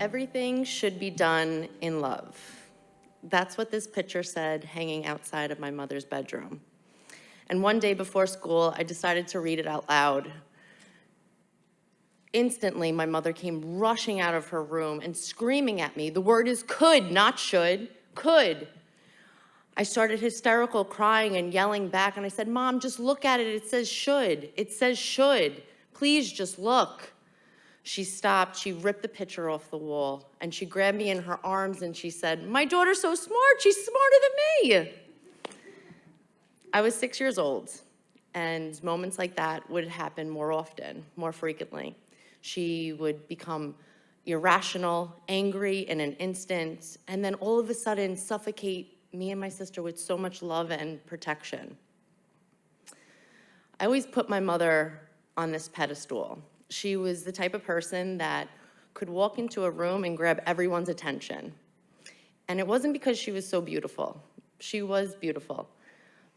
Everything should be done in love. That's what this picture said hanging outside of my mother's bedroom. And one day before school, I decided to read it out loud. Instantly, my mother came rushing out of her room and screaming at me. The word is could, not should, could. I started hysterical crying and yelling back, and I said, Mom, just look at it. It says should. It says should. Please just look. She stopped, she ripped the picture off the wall, and she grabbed me in her arms and she said, my daughter's so smart, she's smarter than me. I was 6 years old, and moments like that would happen more often, more frequently. She would become irrational, angry in an instant, and then all of a sudden suffocate me and my sister with so much love and protection. I always put my mother on this pedestal. She was the type of person that could walk into a room and grab everyone's attention. And it wasn't because she was so beautiful. She was beautiful.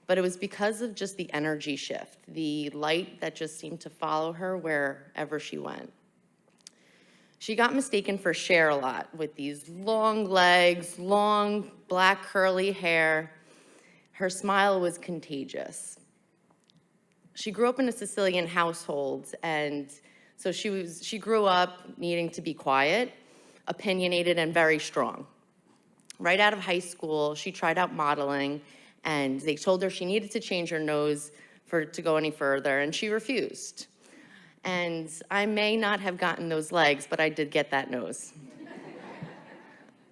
But it was because of just the energy shift, the light that just seemed to follow her wherever she went. She got mistaken for Cher a lot with these long legs, long black curly hair. Her smile was contagious. She grew up in a Sicilian household, and so she grew up needing to be quiet, opinionated, and very strong. Right out of high school, she tried out modeling, and they told her she needed to change her nose to go any further, and she refused. And I may not have gotten those legs, but I did get that nose.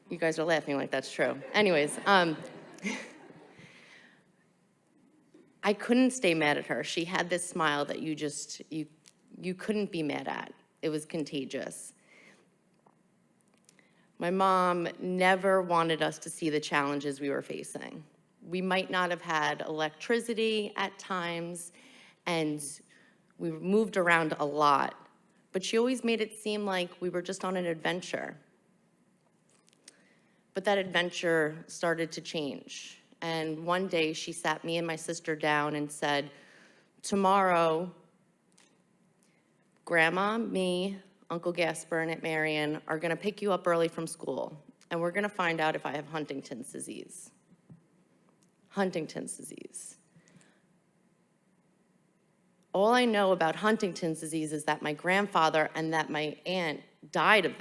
You guys are laughing like that's true. Anyways, I couldn't stay mad at her. She had this smile that you couldn't be mad at. It was contagious. My mom never wanted us to see the challenges we were facing. We might not have had electricity at times, and we moved around a lot, but she always made it seem like we were just on an adventure. But that adventure started to change. And one day she sat me and my sister down and said, tomorrow, Grandma, me, Uncle Gasper, and Aunt MaryAnn are gonna pick you up early from school, and we're gonna find out if I have Huntington's disease. Huntington's disease. All I know about Huntington's disease is that my grandfather and that my aunt died.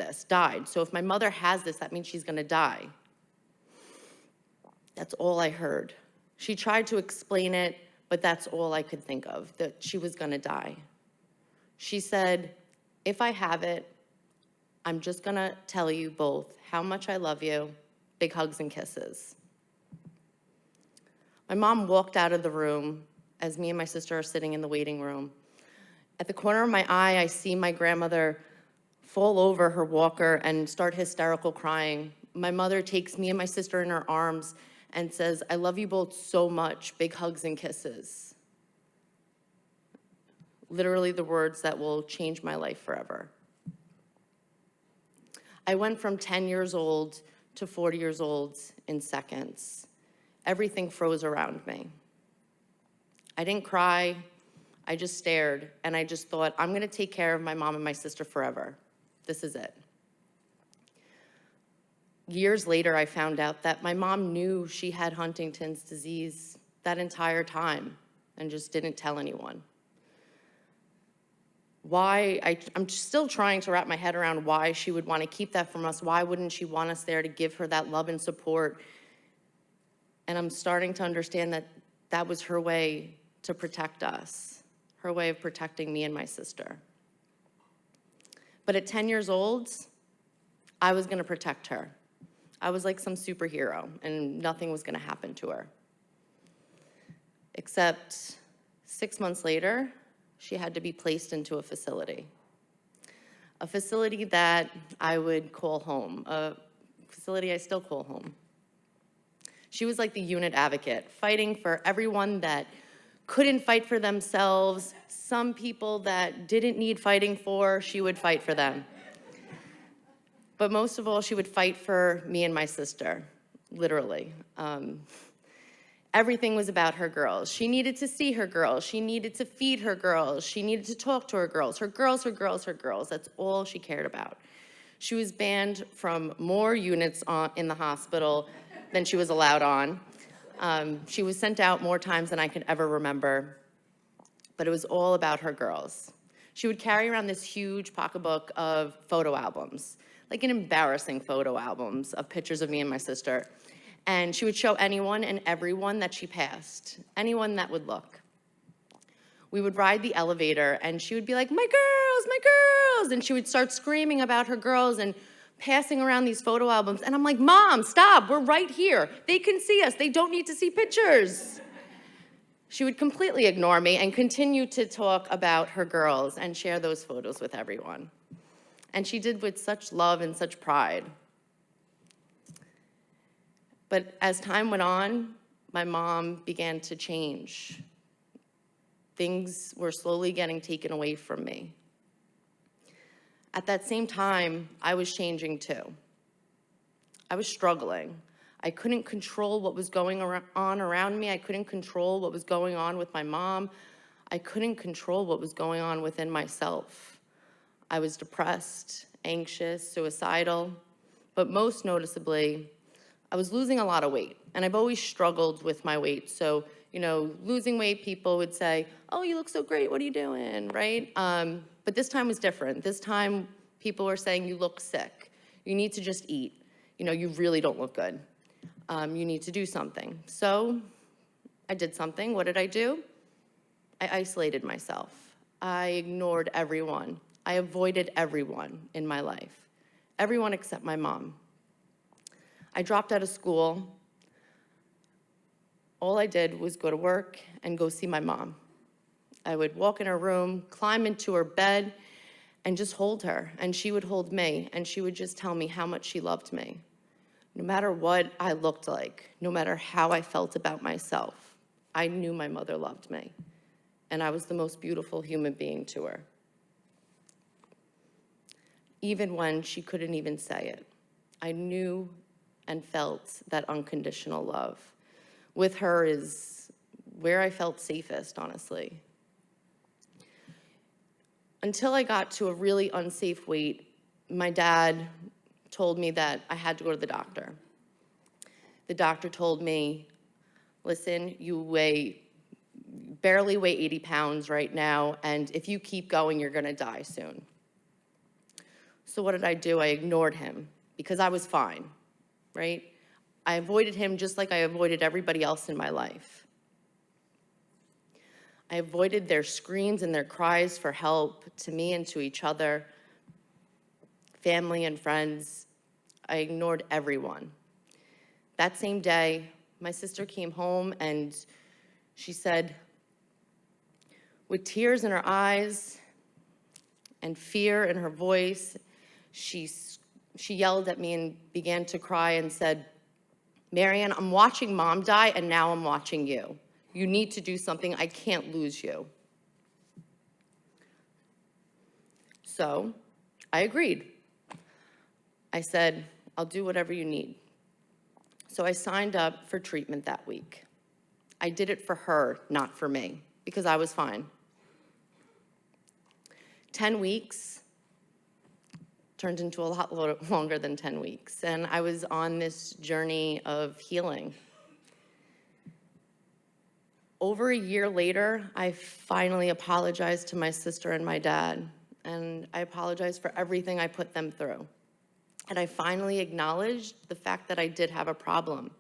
So if my mother has this, that means she's gonna die. That's all I heard. She tried to explain it, but that's all I could think of, that she was gonna die. She said, if I have it, I'm just gonna tell you both how much I love you, big hugs and kisses. My mom walked out of the room as me and my sister are sitting in the waiting room. At the corner of my eye, I see my grandmother fall over her walker and start hysterical crying. My mother takes me and my sister in her arms and says, I love you both so much, big hugs and kisses. Literally the words that will change my life forever. I went from 10 years old to 40 years old in seconds. Everything froze around me. I didn't cry, I just stared, and I just thought, I'm gonna take care of my mom and my sister forever. This is it. Years later, I found out that my mom knew she had Huntington's disease that entire time and just didn't tell anyone. I'm still trying to wrap my head around why she would want to keep that from us. Why wouldn't she want us there to give her that love and support? And I'm starting to understand that that was her way to protect us, her way of protecting me and my sister. But at 10 years old, I was gonna protect her. I was like some superhero, and nothing was gonna happen to her. Except 6 months later, she had to be placed into a facility that I would call home, a facility I still call home. She was like the unit advocate, fighting for everyone that couldn't fight for themselves. Some people that didn't need fighting for, she would fight for them. But most of all, she would fight for me and my sister, literally. Everything was about her girls. She needed to see her girls. She needed to feed her girls. She needed to talk to her girls. Her girls, her girls, her girls. That's all she cared about. She was banned from more units in the hospital than she was allowed on. She was sent out more times than I could ever remember, but it was all about her girls. She would carry around this huge pocketbook of photo albums, like an embarrassing photo albums of pictures of me and my sister. And she would show anyone and everyone that she passed, anyone that would look. We would ride the elevator and she would be like, my girls, my girls. And she would start screaming about her girls and passing around these photo albums. And I'm like, Mom, stop, we're right here. They can see us, they don't need to see pictures. She would completely ignore me and continue to talk about her girls and share those photos with everyone. And she did with such love and such pride. But as time went on, my mom began to change. Things were slowly getting taken away from me. At that same time, I was changing too. I was struggling. I couldn't control what was going on around me. I couldn't control what was going on with my mom. I couldn't control what was going on within myself. I was depressed, anxious, suicidal, but most noticeably, I was losing a lot of weight. And I've always struggled with my weight. So, losing weight, people would say, oh, you look so great, what are you doing, right? But this time was different. This time, people were saying, you look sick. You need to just eat. You really don't look good. You need to do something. So I did something. What did I do? I isolated myself. I ignored everyone. I avoided everyone in my life. Everyone except my mom. I dropped out of school. All I did was go to work and go see my mom. I would walk in her room, climb into her bed, and just hold her. And she would hold me, and she would just tell me how much she loved me. No matter what I looked like, no matter how I felt about myself, I knew my mother loved me. And I was the most beautiful human being to her. Even when she couldn't even say it, I knew and felt that unconditional love. With her is where I felt safest, honestly. Until I got to a really unsafe weight, my dad told me that I had to go to the doctor. The doctor told me, listen, you barely weigh 80 pounds right now, and if you keep going, you're gonna die soon. So what did I do? I ignored him because I was fine, right? I avoided him just like I avoided everybody else in my life. I avoided their screams and their cries for help to me and to each other, family and friends. I ignored everyone. That same day, my sister came home and she said, with tears in her eyes and fear in her voice, she yelled at me and began to cry and said, MaryAnn, I'm watching Mom die and now I'm watching you. You need to do something. I can't lose you. So I agreed. I said, I'll do whatever you need. So I signed up for treatment that week. I did it for her, not for me, because I was fine. 10 weeks turned into a lot longer than 10 weeks, and I was on this journey of healing. Over a year later, I finally apologized to my sister and my dad, and I apologized for everything I put them through. And I finally acknowledged the fact that I did have a problem.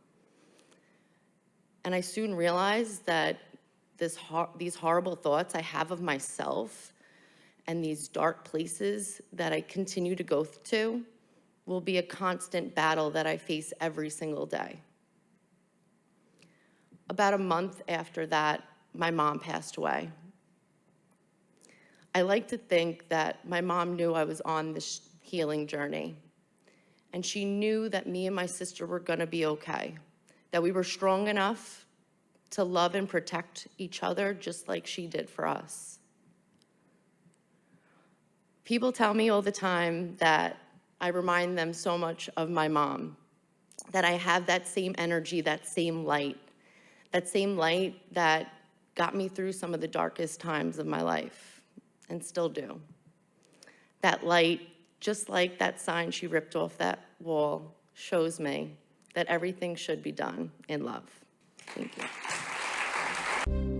And I soon realized that these horrible thoughts I have of myself and these dark places that I continue to go to will be a constant battle that I face every single day. About a month after that, my mom passed away. I like to think that my mom knew I was on this healing journey. And she knew that me and my sister were gonna be okay, that we were strong enough to love and protect each other just like she did for us. People tell me all the time that I remind them so much of my mom, that I have that same energy, that same light that got me through some of the darkest times of my life, and still do. That light just like that sign she ripped off that wall shows me that everything should be done in love. Thank you.